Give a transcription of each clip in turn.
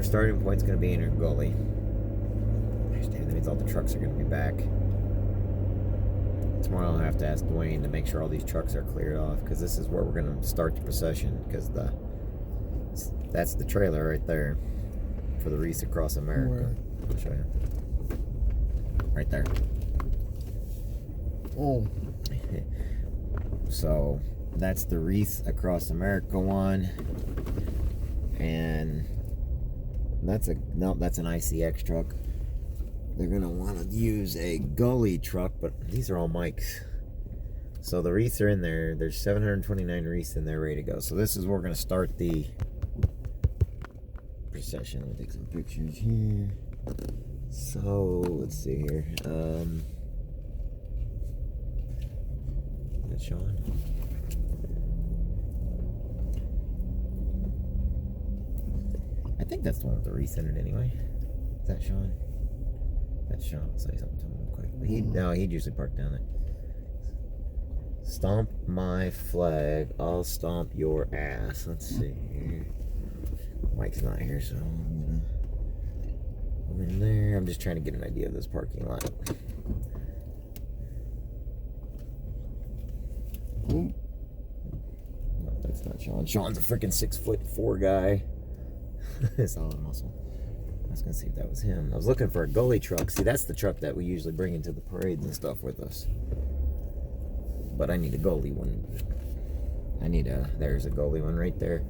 Our starting point's going to be in our Gully. That means all the trucks are going to be back. Tomorrow I'll have to ask Dwayne to make sure all these trucks are cleared off, because this is where we're going to start the procession, because that's the trailer right there for the Wreaths Across America. Where? I'll show you. Right there. Oh. So that's the Wreaths Across America one, and that's an ICX truck. They're gonna want to use a Gully truck, but these are all mics. So the wreaths are in there. There's 729 wreaths in there ready to go. So this is where we're gonna start the procession. Let me take some pictures here. So let's see here. Is that Sean? I think that's the one with the wreath in it anyway. Is that Sean? That's Sean. I'll say something to him real quick. But he'd usually park down there. Stomp my flag, I'll stomp your ass. Let's see here. Mike's not here, so I'm in there. I'm just trying to get an idea of this parking lot. No, that's not Sean. Sean's a freaking 6'4" guy. Solid muscle. I was gonna see if that was him. I was looking for a Gully truck. See, that's the truck that we usually bring into the parades and stuff with us. But I need a Gully one. There's a Gully one right there.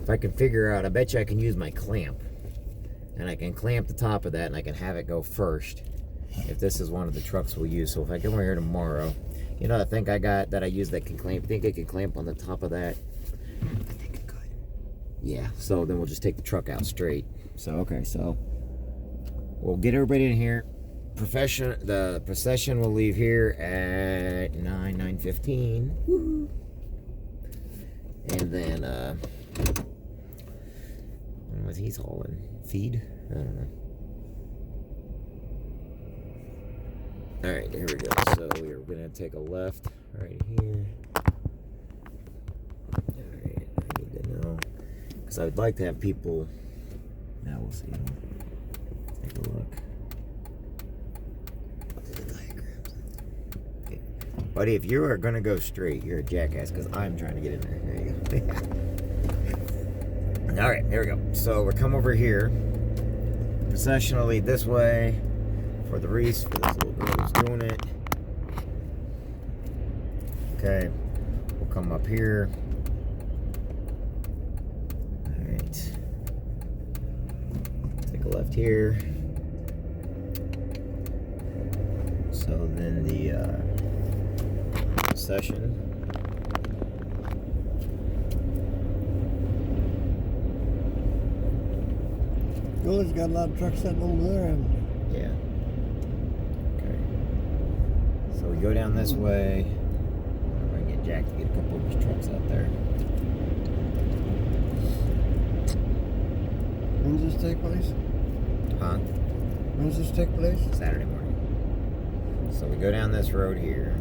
If I can figure out, I bet you I can use my clamp. And I can clamp the top of that and I can have it go first. If this is one of the trucks we'll use. So if I come over here tomorrow, you know, I think I got that I use that can clamp. I think I can clamp on the top of that. I think I could. Yeah, so then we'll just take the truck out straight. So, okay, so we'll get everybody in here. The procession will leave here at 9:15. Woo-hoo. And then, I don't know what he's hauling. Feed? I don't know. Alright, here we go. So we're going to take a left right here. Alright, I need to know. Because I would like to have people... Now we'll see. Take a look. The diagrams. Okay. Buddy, if you are going to go straight, you're a jackass, because I'm trying to get in there. There you go. Alright, here we go. So we'll come over here. Procession will lead this way for the wreaths, for this little girl who's doing it. Okay. We'll come up here. Alright. Take a left here. So then the procession. Gully's got a lot of trucks sitting over there, haven't they? Yeah. Okay. So we go down this way. I'm gonna get Jack to get a couple of his trucks out there. When does this take place? Huh? When does this take place? Saturday morning. So we go down this road here.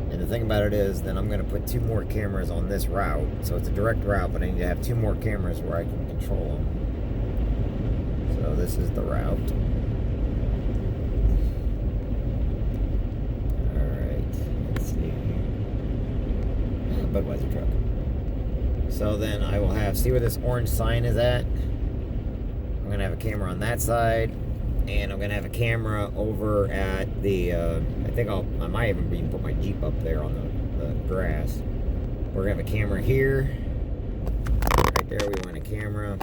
And the thing about it is, then I'm going to put 2 more cameras on this route. So it's a direct route, but I need to have 2 more cameras where I can control them. So this is the route. Alright, let's see. Budweiser truck. So then I will have, see where this orange sign is at? I'm going to have a camera on that side. And I'm going to have a camera over at the, I might even put my Jeep up there on the grass. We're going to have a camera here. Right there we want a camera.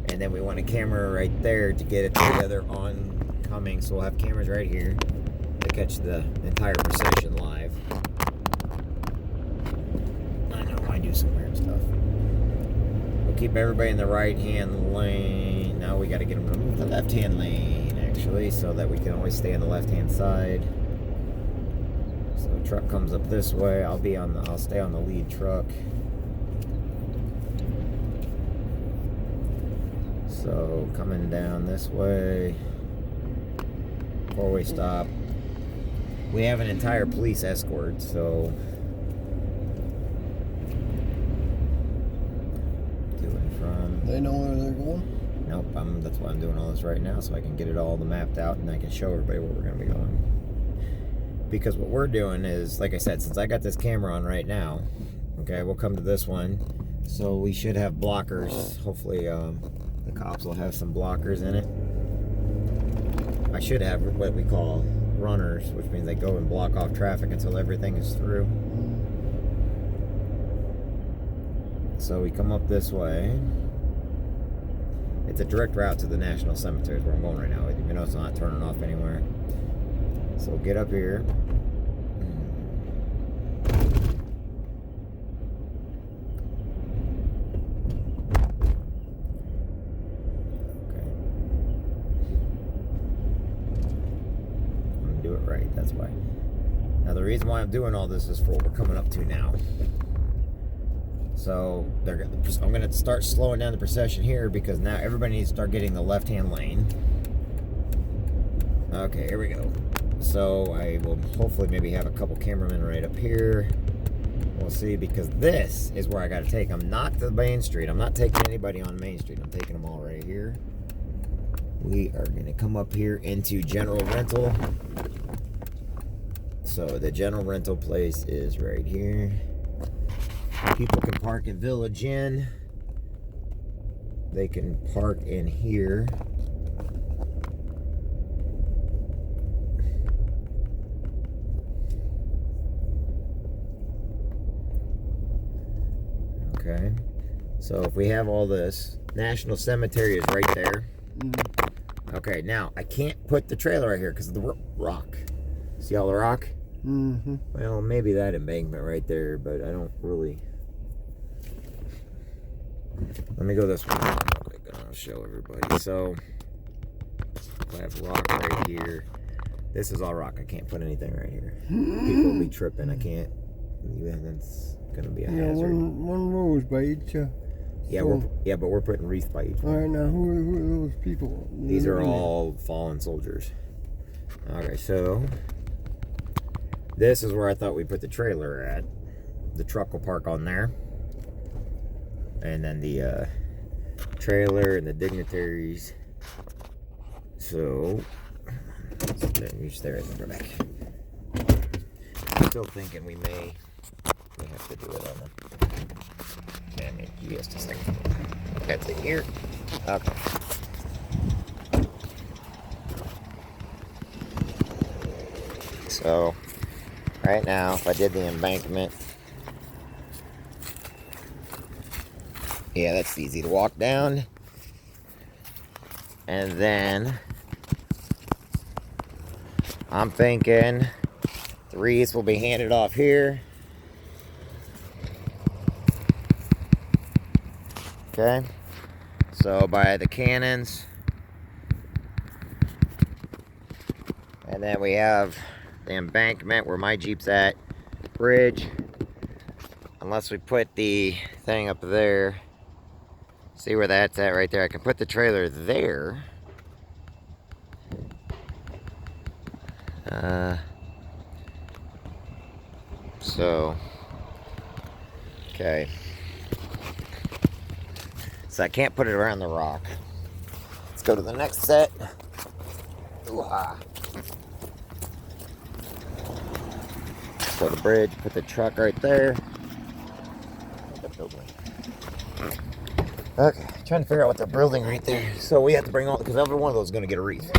And then we want a camera right there to get it together oncoming. So we'll have cameras right here to catch the entire procession live. I know, I do some weird stuff. We'll keep everybody in the right-hand lane. Now we got to get them to move the left-hand lane, actually, so that we can always stay on the left-hand side. So the truck comes up this way. I'll stay on the lead truck. So coming down this way, 4-way stop. We have an entire police escort, so to and from. They know where they're going? Nope, that's why I'm doing all this right now, so I can get it all mapped out and I can show everybody where we're going to be going. Because what we're doing is, like I said, since I got this camera on right now, okay, we'll come to this one. So we should have blockers. Hopefully the cops will have some blockers in it. I should have what we call runners, which means they go and block off traffic until everything is through. So we come up this way. It's a direct route to the National Cemetery, is where I'm going right now. You know, it's not turning off anywhere. So we'll get up here. Okay. I'm gonna do it right, that's why. Now the reason why I'm doing all this is for what we're coming up to now. So I'm going to start slowing down the procession here because now everybody needs to start getting the left-hand lane. Okay, here we go. So I will hopefully maybe have a couple cameramen right up here. We'll see, because this is where I got to take them, not the main street. I'm not taking anybody on Main Street. I'm taking them all right here. We are going to come up here into General Rental. So the General Rental place is right here. People can park in Village Inn. They can park in here. Okay. So if we have all this, National Cemetery is right there. Okay, now I can't put the trailer right here because of the rock. See all the rock? Mm-hmm. Well, maybe that embankment right there, but I don't really. Let me go this way real quick and I'll show everybody. So I have rock right here. This is all rock. I can't put anything right here. People will be tripping. I can't. That's gonna be a hazard. One rose by each. Yeah, but we're putting wreath by each one. All right, now who are those people? These are all fallen soldiers. Okay, so this is where I thought we put the trailer at. The truck will park on there. And then the trailer and the dignitaries. So, you stay right there, back. I'm still thinking we have to do it on the. Damn it, just a second. That's it here. Okay. So, right now, if I did the embankment, yeah, that's easy to walk down. And then I'm thinking the wreaths will be handed off here. Okay. So by the cannons. And then we have the embankment where my Jeep's at. Bridge. Unless we put the thing up there. See where that's at right there. I can put the trailer there. Okay. So I can't put it around the rock. Let's go to the next set. Ooh-ha. So the bridge, put the truck right there. Okay, trying to figure out what they're building right there. So we have to bring all, because every one of those is going to get a wreath.